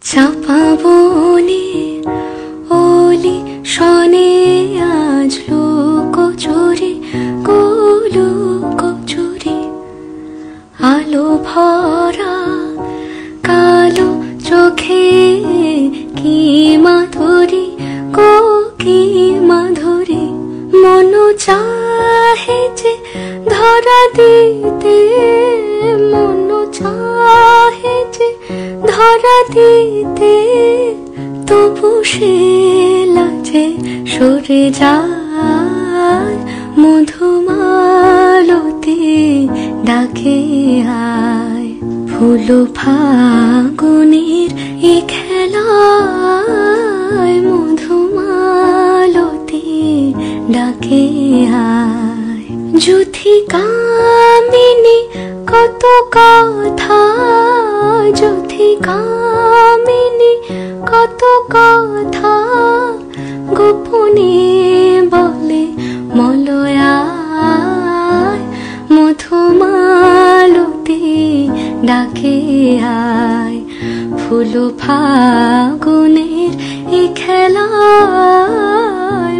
চাপা বনে ওলি শনে আজ লুকোচুরি লুকোচুরি আলো ভরা কালো চোখে কি মাধুরী কি মাধুরী মন চাহে যে ধরা দিতে মন চাহে যে ধরা দিতে তবু সে লাজে সরে যায় মধুমালতি ডাকে আয় ফুল ফাগুনের এ খেলায় মধুমালতি ডাকে আয় যুথি কামিনী কত কথা যুথি কামিনী কত কথা গোপনে বলে মলয়ায় মধুমালতি ডাকে আয় ফুল ফাগুনের এ খেলায়